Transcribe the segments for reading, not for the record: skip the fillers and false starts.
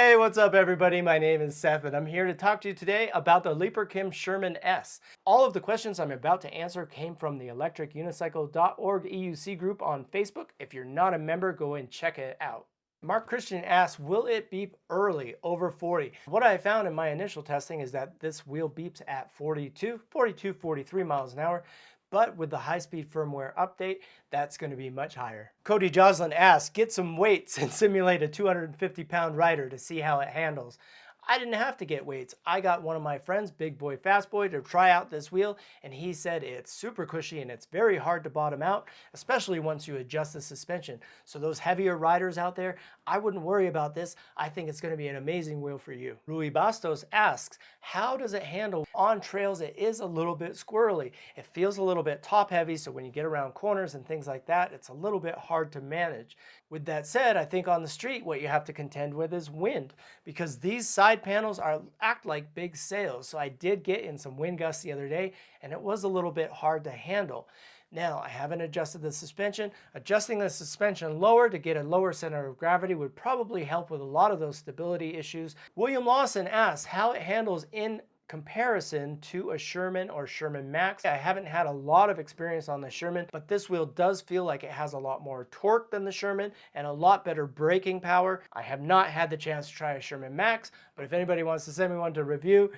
Hey, what's up everybody? My name is Seth and I'm here to talk to you today about the Leaperkim Sherman S. All of the questions I'm about to answer came from the electricunicycle.org EUC group on Facebook. If you're not a member, go and check it out. Mark Christian asks, will it beep early over 40? What I found in my initial testing is that this wheel beeps at 42, 43 miles an hour. But with the high-speed firmware update, that's going to be much higher. Cody Joslin asks, get some weights and simulate a 250-pound rider to see how it handles. I didn't have to get weights. I got one of my friends, Big Boy Fast Boy, to try out this wheel, and he said it's super cushy and it's very hard to bottom out, especially once you adjust the suspension. So those heavier riders out there, I wouldn't worry about this. I think it's going to be an amazing wheel for you. Rui Bastos asks, how does it handle on trails? It is a little bit squirrely. It feels a little bit top heavy, so when you get around corners and things like that, it's a little bit hard to manage. With that said, I think on the street, what you have to contend with is wind, because these side panels act like big sails. So I did get in some wind gusts the other day, and it was a little bit hard to handle. Now, I haven't adjusted the suspension. Adjusting the suspension lower to get a lower center of gravity would probably help with a lot of those stability issues. William Lawson asks how it handles in comparison to a Sherman or Sherman Max. I haven't had a lot of experience on the Sherman, but this wheel does feel like it has a lot more torque than the Sherman and a lot better braking power. I have not had the chance to try a Sherman Max, but if anybody wants to send me one to review,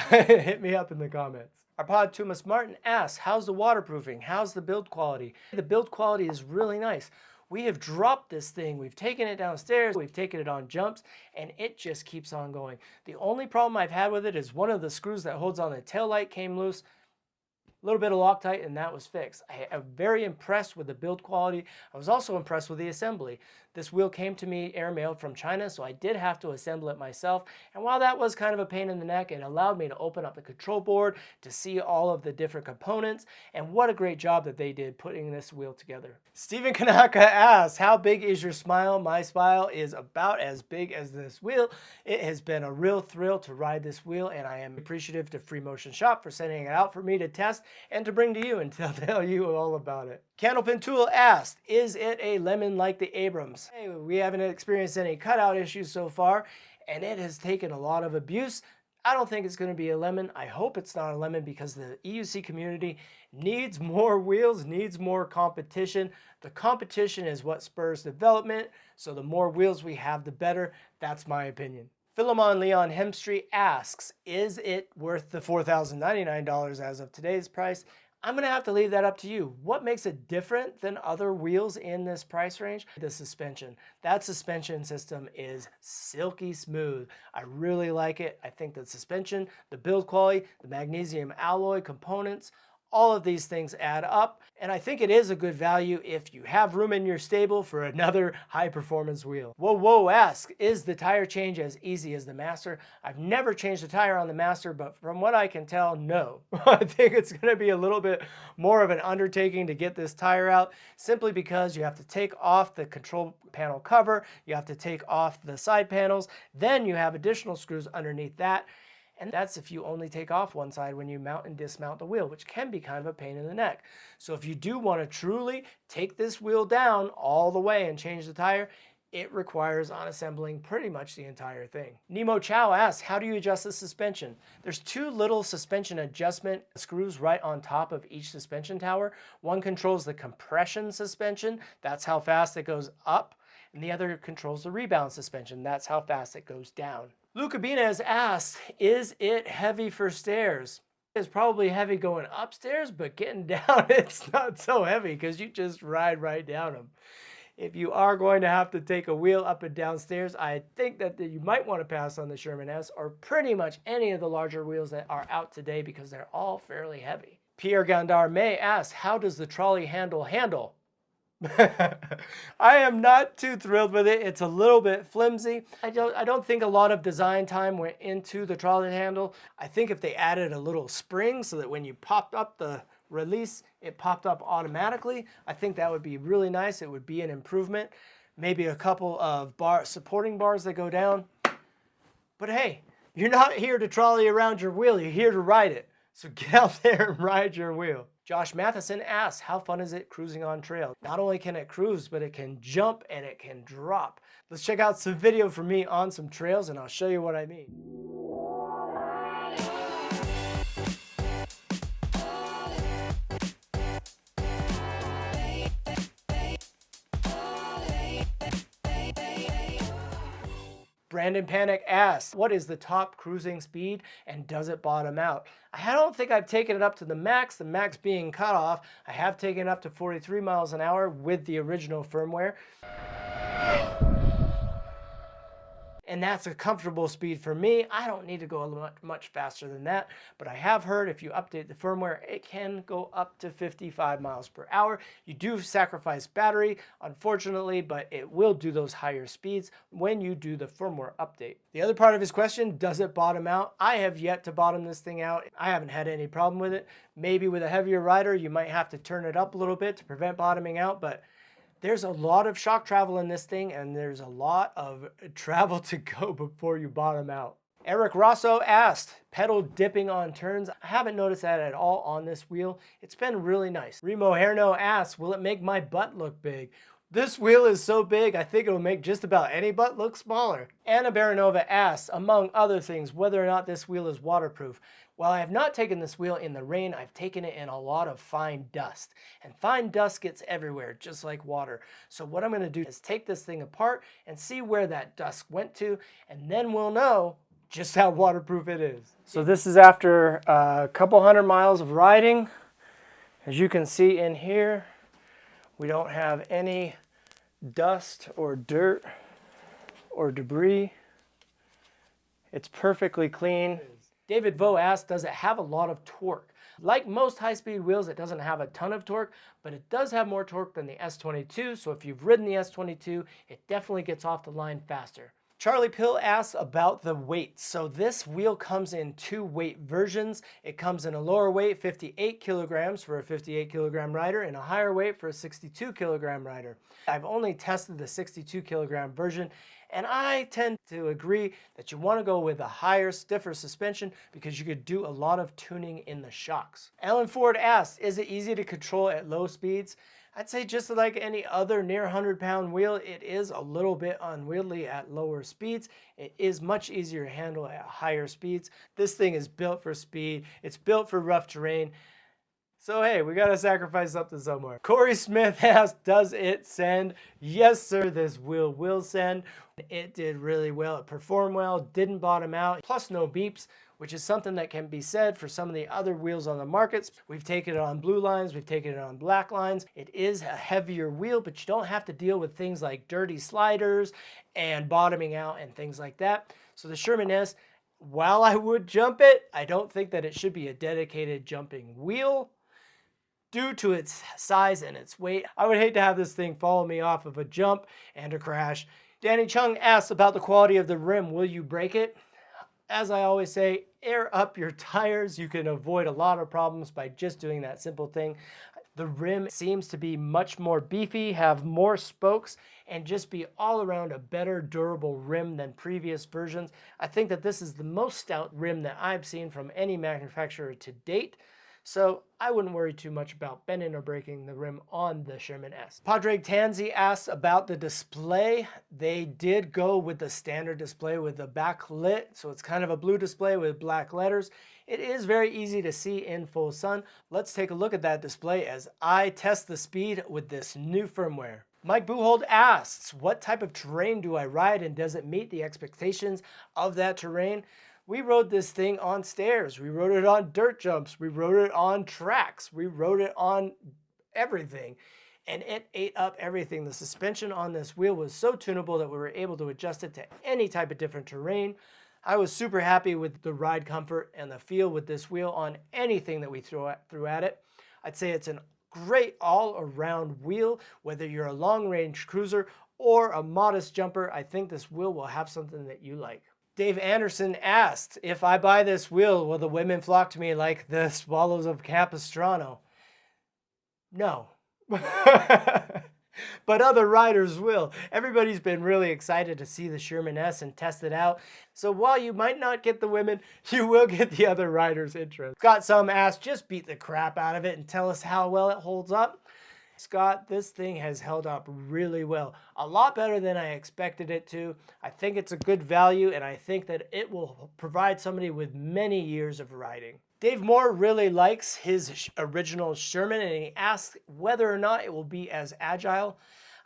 hit me up in the comments. Arpad Tumas Martin asks, how's the waterproofing? How's the build quality? The build quality is really nice. We have dropped this thing, we've taken it downstairs, we've taken it on jumps, and it just keeps on going. The only problem I've had with it is one of the screws that holds on the tail light came loose. A little bit of Loctite and that was fixed. I am very impressed with the build quality. I was also impressed with the assembly. This wheel came to me airmailed from China, so I did have to assemble it myself. And while that was kind of a pain in the neck, it allowed me to open up the control board to see all of the different components. And what a great job that they did putting this wheel together. Stephen Kanaka asks, how big is your smile? My smile is about as big as this wheel. It has been a real thrill to ride this wheel, and I am appreciative to Free Motion Shop for sending it out for me to test and to bring to you and tell you all about it. Candlepin Tool asked, is it a lemon like the Abrams? Hey, we haven't experienced any cutout issues so far, and it has taken a lot of abuse. I don't think it's going to be a lemon. I hope it's not a lemon because the EUC community needs more wheels, needs more competition. The competition is what spurs development, so the more wheels we have, the better. That's my opinion. Philemon Leon Hemstreet asks, is it worth the $4,099 as of today's price? I'm going to have to leave that up to you. What makes it different than other wheels in this price range? The suspension. That suspension system is silky smooth. I really like it. I think the suspension, the build quality, the magnesium alloy components, all of these things add up, and I think it is a good value if you have room in your stable for another high-performance wheel. Whoa asks, is the tire change as easy as the Master? I've never changed a tire on the Master, but from what I can tell, no. I think it's going to be a little bit more of an undertaking to get this tire out, simply because you have to take off the control panel cover, you have to take off the side panels, then you have additional screws underneath that. And that's if you only take off one side when you mount and dismount the wheel, which can be kind of a pain in the neck. So if you do want to truly take this wheel down all the way and change the tire, it requires unassembling pretty much the entire thing. Nemo Chow asks, how do you adjust the suspension? There's two little suspension adjustment screws right on top of each suspension tower. One controls the compression suspension. That's how fast it goes up. And the other controls the rebound suspension. That's how fast it goes down. Luca Binez asks, is it heavy for stairs? It's probably heavy going upstairs, but getting down, it's not so heavy because you just ride right down them. If you are going to have to take a wheel up and down stairs, I think that you might want to pass on the Sherman S or pretty much any of the larger wheels that are out today because they're all fairly heavy. Pierre Gandar May asks, how does the trolley handle? I am not too thrilled with it. It's a little bit flimsy. I don't think a lot of design time went into the trolley handle. I think if they added a little spring so that when you popped up the release, it popped up automatically, I think that would be really nice. It would be an improvement. Maybe a couple of supporting bars that go down. But hey, you're not here to trolley around your wheel. You're here to ride it. So get out there and ride your wheel. Josh Matheson asks, how fun is it cruising on trail? Not only can it cruise, but it can jump and it can drop. Let's check out some video from me on some trails and I'll show you what I mean. Brandon Panic asks, what is the top cruising speed and does it bottom out? I don't think I've taken it up to the max being cut off. I have taken it up to 43 miles an hour with the original firmware. And that's a comfortable speed for me. I don't need to go much faster than that, but I have heard if you update the firmware, it can go up to 55 miles per hour. You do sacrifice battery, unfortunately, but it will do those higher speeds when you do the firmware update. The other part of his question, does it bottom out? I have yet to bottom this thing out. I haven't had any problem with it. Maybe with a heavier rider, you might have to turn it up a little bit to prevent bottoming out, but there's a lot of shock travel in this thing and there's a lot of travel to go before you bottom out. Eric Rosso asked, pedal dipping on turns. I haven't noticed that at all on this wheel. It's been really nice. Remo Herno asks, will it make my butt look big? This wheel is so big, I think it'll make just about any butt look smaller. Anna Baranova asks, among other things, whether or not this wheel is waterproof. While I have not taken this wheel in the rain, I've taken it in a lot of fine dust. And fine dust gets everywhere, just like water. So what I'm going to do is take this thing apart and see where that dust went to, and then we'll know just how waterproof it is. So this is after a couple hundred miles of riding. As you can see in here, we don't have any dust or dirt or debris. It's perfectly clean. David Vo asked, does it have a lot of torque? Like most high-speed wheels, it doesn't have a ton of torque, but it does have more torque than the S22, so if you've ridden the S22, it definitely gets off the line faster. Charlie Pill asks about the weight. So this wheel comes in two weight versions. It comes in a lower weight, 58 kilograms for a 58 kilogram rider, and a higher weight for a 62 kilogram rider. I've only tested the 62 kilogram version, and I tend to agree that you want to go with a higher, stiffer suspension because you could do a lot of tuning in the shocks. Alan Ford asks, is it easy to control at low speeds? I'd say just like any other near 100-pound wheel, it is a little bit unwieldy at lower speeds. It is much easier to handle at higher speeds. This thing is built for speed. It's built for rough terrain. So hey, we gotta sacrifice something somewhere. Corey Smith asked, does it send? Yes, sir, this wheel will send. It did really well. It performed well, didn't bottom out, plus no beeps, which is something that can be said for some of the other wheels on the markets. We've taken it on blue lines, we've taken it on black lines. It is a heavier wheel, but you don't have to deal with things like dirty sliders and bottoming out and things like that. So the Sherman S, while I would jump it, I don't think that it should be a dedicated jumping wheel. Due to its size and its weight, I would hate to have this thing follow me off of a jump and a crash. Danny Chung asks about the quality of the rim. Will you break it? As I always say, air up your tires. You can avoid a lot of problems by just doing that simple thing. The rim seems to be much more beefy, have more spokes, and just be all around a better durable rim than previous versions. I think that this is the most stout rim that I've seen from any manufacturer to date. So I wouldn't worry too much about bending or breaking the rim on the Sherman S. Padraig Tansey asks about the display. They did go with the standard display with the backlit, so it's kind of a blue display with black letters. It is very easy to see in full sun. Let's take a look at that display as I test the speed with this new firmware. Mike Buhold asks, what type of terrain do I ride and does it meet the expectations of that terrain? We rode this thing on stairs, we rode it on dirt jumps, we rode it on tracks, we rode it on everything, and it ate up everything. The suspension on this wheel was so tunable that we were able to adjust it to any type of different terrain. I was super happy with the ride comfort and the feel with this wheel on anything that we threw at it. I'd say it's a great all-around wheel, whether you're a long-range cruiser or a modest jumper. I think this wheel will have something that you like. Dave Anderson asked, if I buy this wheel, will the women flock to me like the swallows of Capistrano? No. but other riders will. Everybody's been really excited to see the Sherman S and test it out. So while you might not get the women, you will get the other riders' interest. Got some asked, just beat the crap out of it and tell us how well it holds up. Scott, this thing has held up really well. A lot better than I expected it to. I think it's a good value, and I think that it will provide somebody with many years of riding. Dave Moore really likes his original Sherman, and he asks whether or not it will be as agile.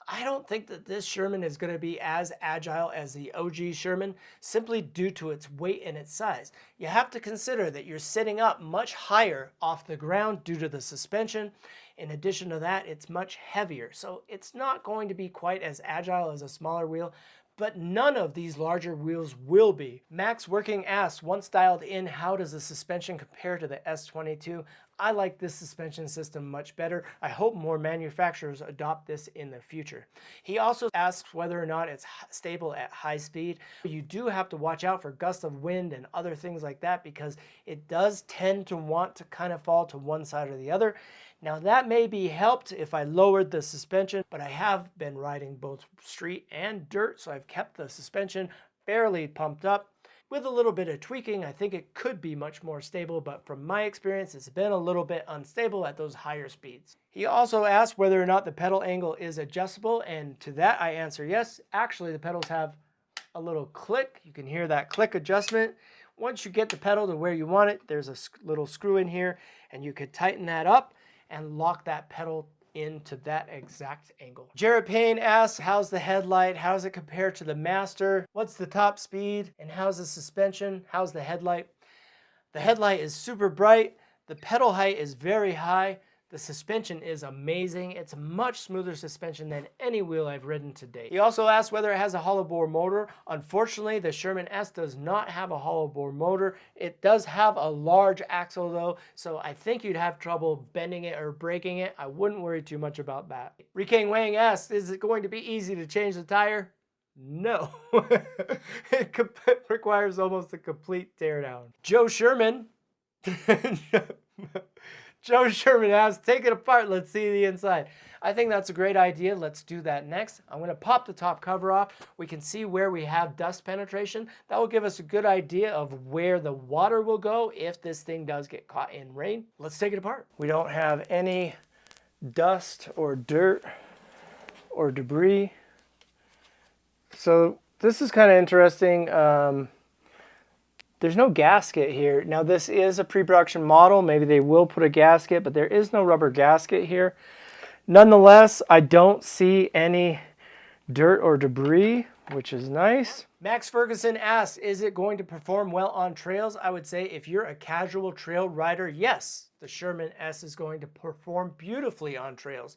I don't think that this Sherman is going to be as agile as the OG Sherman, simply due to its weight and its size. You have to consider that you're sitting up much higher off the ground due to the suspension. In addition to that, it's much heavier, so it's not going to be quite as agile as a smaller wheel, but none of these larger wheels will be. Max Working asks, once dialed in, how does the suspension compare to the S22? I like this suspension system much better. I hope more manufacturers adopt this in the future. He also asks whether or not it's stable at high speed. You do have to watch out for gusts of wind and other things like that because it does tend to want to kind of fall to one side or the other. Now that may be helped if I lowered the suspension, but I have been riding both street and dirt, so I've kept the suspension fairly pumped up. With a little bit of tweaking, I think it could be much more stable, but from my experience, it's been a little bit unstable at those higher speeds. He also asked whether or not the pedal angle is adjustable, and to that I answer yes. Actually, the pedals have a little click. You can hear that click adjustment. Once you get the pedal to where you want it, there's a little screw in here, and you could tighten that up and lock that pedal into that exact angle. Jared Payne asks, how's the headlight? How does it compare to the Master? What's the top speed? And how's the suspension? How's the headlight? The headlight is super bright. The pedal height is very high. The suspension is amazing. It's a much smoother suspension than any wheel I've ridden to date. He also asked whether it has a hollow bore motor. Unfortunately, the Sherman S does not have a hollow bore motor. It does have a large axle though, so I think you'd have trouble bending it or breaking it. I wouldn't worry too much about that. Rikang Wang asks, is it going to be easy to change the tire? No. It requires almost a complete teardown. Joe Sherman Joe Sherman asks, take it apart, let's see the inside. I think that's a great idea. Let's do that next. I'm going to pop the top cover off. We can see where we have dust penetration. That will give us a good idea of where the water will go if this thing does get caught in rain. Let's take it apart. We don't have any dust or dirt or debris. So this is kind of interesting. There's no gasket here. Now this is a pre-production model. Maybe they will put a gasket, but there is no rubber gasket here. Nonetheless, I don't see any dirt or debris, which is nice. Max Ferguson asks, is it going to perform well on trails? I would say if you're a casual trail rider, yes, the Sherman S is going to perform beautifully on trails.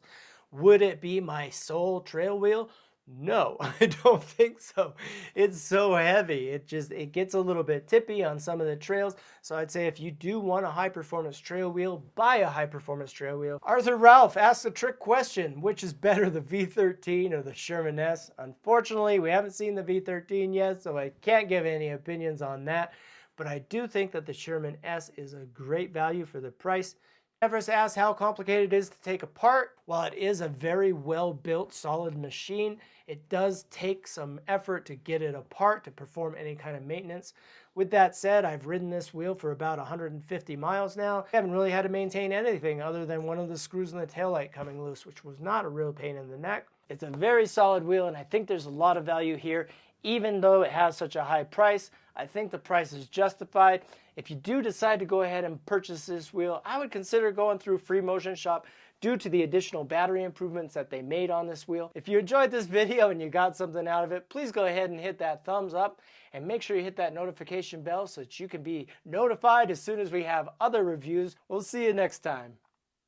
Would it be my sole trail wheel? No, I don't think so. It's so heavy. It gets a little bit tippy on some of the trails. So I'd say if you do want a high performance trail wheel, buy a high performance trail wheel. Arthur Ralph asks a trick question. Which is better, the V13 or the Sherman S? Unfortunately, we haven't seen the V13 yet, so I can't give any opinions on that. But I do think that the Sherman S is a great value for the price. Everest asks how complicated it is to take apart. While it is a very well-built, solid machine, it does take some effort to get it apart to perform any kind of maintenance. With that said, I've ridden this wheel for about 150 miles now. I haven't really had to maintain anything other than one of the screws in the taillight coming loose, which was not a real pain in the neck. It's a very solid wheel, and I think there's a lot of value here. Even though it has such a high price, I think the price is justified. If you do decide to go ahead and purchase this wheel, I would consider going through Free Motion Shop due to the additional battery improvements that they made on this wheel. If you enjoyed this video and you got something out of it, please go ahead and hit that thumbs up and make sure you hit that notification bell so that you can be notified as soon as we have other reviews. We'll see you next time.